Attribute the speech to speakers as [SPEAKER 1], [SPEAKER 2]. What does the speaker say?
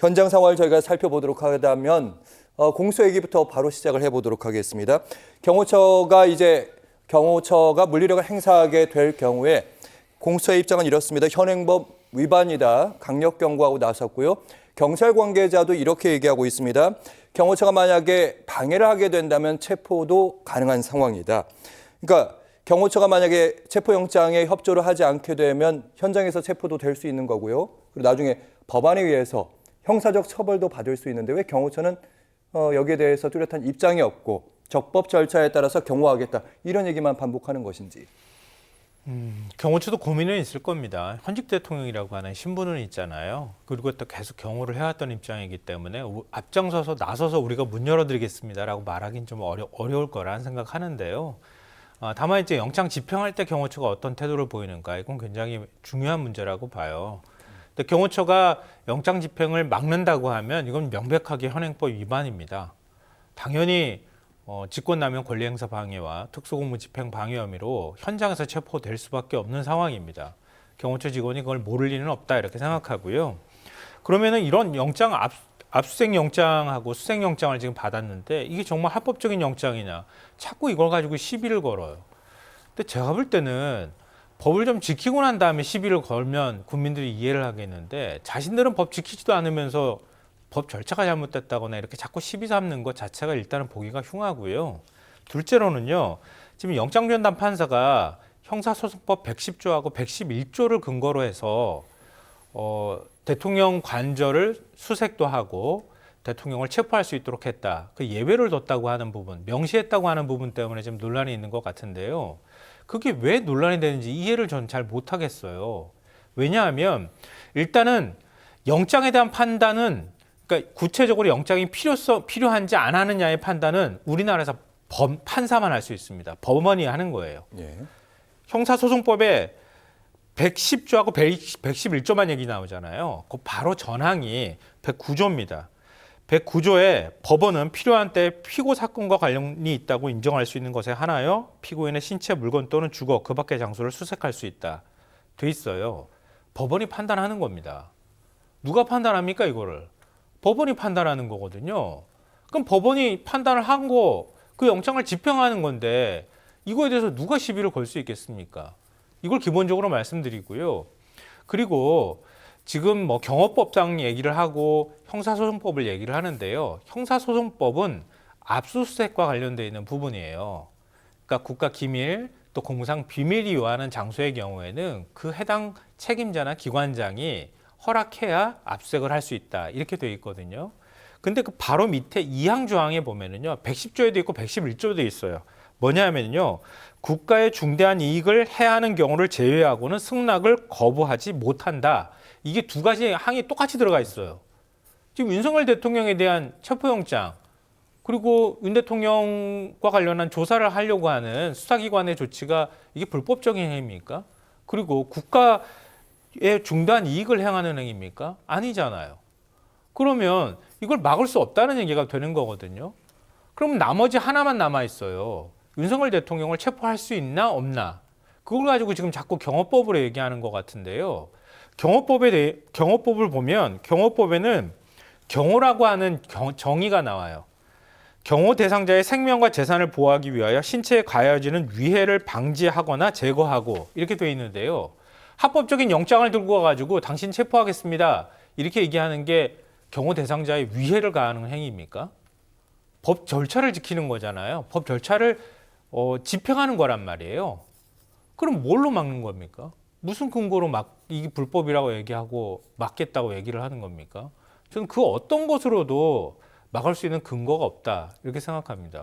[SPEAKER 1] 현장 상황을 저희가 살펴보도록 하다면 공소 얘기부터 바로 시작을 해보도록 하겠습니다. 경호처가 물리력을 행사하게 될 경우에 공수처의 입장은 이렇습니다. 현행법 위반이다. 강력 경고하고 나섰고요. 경찰 관계자도 이렇게 얘기하고 있습니다. 경호처가 만약에 방해를 하게 된다면 체포도 가능한 상황이다. 그러니까 경호처가 만약에 체포영장에 협조를 하지 않게 되면 현장에서 체포도 될 수 있는 거고요. 그리고 나중에 법안에 의해서 형사적 처벌도 받을 수 있는데 왜 경호처는 여기에 대해서 뚜렷한 입장이 없고 적법 절차에 따라서 경호하겠다 이런 얘기만 반복하는 것인지.
[SPEAKER 2] 경호처도 고민은 있을 겁니다. 현직 대통령이라고 하는 신분은 있잖아요. 그리고 또 계속 경호를 해왔던 입장이기 때문에 앞장서서 나서서 우리가 문 열어드리겠습니다라고 말하기는 좀 어려울 거라는 생각하는데요. 다만 이제 영장 집행할 때 경호처가 어떤 태도를 보이는가 이건 굉장히 중요한 문제라고 봐요. 근데 경호처가 영장 집행을 막는다고 하면 이건 명백하게 현행법 위반입니다. 당연히 직권남용 권리행사 방해와 특수공무 집행 방해 혐의로 현장에서 체포될 수밖에 없는 상황입니다. 경호처 직원이 그걸 모를 리는 없다 이렇게 생각하고요. 그러면은 이런 압수수색 영장하고 수색 영장을 지금 받았는데 이게 정말 합법적인 영장이냐? 자꾸 이걸 가지고 시비를 걸어요. 근데 제가 볼 때는 법을 좀 지키고 난 다음에 시비를 걸면 국민들이 이해를 하겠는데 자신들은 법 지키지도 않으면서 법 절차가 잘못됐다거나 이렇게 자꾸 시비 삼는 것 자체가 일단은 보기가 흉하고요. 둘째로는요. 지금 영장전담 판사가 형사소송법 110조하고 111조를 근거로 해서 대통령 관저를 수색도 하고 대통령을 체포할 수 있도록 했다. 그 예외를 뒀다고 하는 부분, 명시했다고 하는 부분 때문에 지금 논란이 있는 것 같은데요. 그게 왜 논란이 되는지 이해를 전 잘 못하겠어요. 왜냐하면 일단은 영장에 대한 판단은 그러니까 구체적으로 영장이 필요한지 안 하느냐의 판단은 우리나라에서 판사만 할 수 있습니다. 법원이 하는 거예요.
[SPEAKER 1] 예.
[SPEAKER 2] 형사소송법에 110조하고 111조만 얘기 나오잖아요. 그 바로 전항이 109조입니다. 109조에 법원은 필요한 때 피고 사건과 관련이 있다고 인정할 수 있는 것에 하나여 피고인의 신체, 물건 또는 주거, 그 밖의 장소를 수색할 수 있다. 돼 있어요. 법원이 판단하는 겁니다. 누가 판단합니까 이거를? 법원이 판단하는 거거든요. 그럼 법원이 판단을 한 거, 그 영장을 집행하는 건데 이거에 대해서 누가 시비를 걸 수 있겠습니까? 이걸 기본적으로 말씀드리고요. 그리고 지금 뭐 경호법상 얘기를 하고 형사소송법을 얘기를 하는데요. 형사소송법은 압수수색과 관련되어 있는 부분이에요. 그러니까 국가기밀 또 공무상 비밀이 요하는 장소의 경우에는 그 해당 책임자나 기관장이 허락해야 압수수색을 할 수 있다. 이렇게 되어 있거든요. 근데 그 바로 밑에 2항 조항에 보면은요. 110조에도 있고 111조에도 있어요. 뭐냐면요. 국가의 중대한 이익을 해하는 경우를 제외하고는 승낙을 거부하지 못한다. 이게 두 가지 항이 똑같이 들어가 있어요. 지금 윤석열 대통령에 대한 체포영장 그리고 윤 대통령과 관련한 조사를 하려고 하는 수사기관의 조치가 이게 불법적인 행위입니까? 그리고 국가의 중대한 이익을 행하는 행위입니까? 아니잖아요. 그러면 이걸 막을 수 없다는 얘기가 되는 거거든요. 그럼 나머지 하나만 남아 있어요. 윤석열 대통령을 체포할 수 있나 없나? 그걸 가지고 지금 자꾸 경호법으로 얘기하는 것 같은데요. 경호법을 보면 경호법에는 경호라고 하는 정의가 나와요. 경호 대상자의 생명과 재산을 보호하기 위하여 신체에 가해지는 위해를 방지하거나 제거하고 이렇게 되어 있는데요. 합법적인 영장을 들고 와가지고 당신 체포하겠습니다. 이렇게 얘기하는 게 경호 대상자의 위해를 가하는 행위입니까? 법 절차를 지키는 거잖아요. 법 절차를 집행하는 거란 말이에요. 그럼 뭘로 막는 겁니까? 무슨 근거로 이게 불법이라고 얘기하고 막겠다고 얘기를 하는 겁니까? 저는 그 어떤 것으로도 막을 수 있는 근거가 없다 이렇게 생각합니다.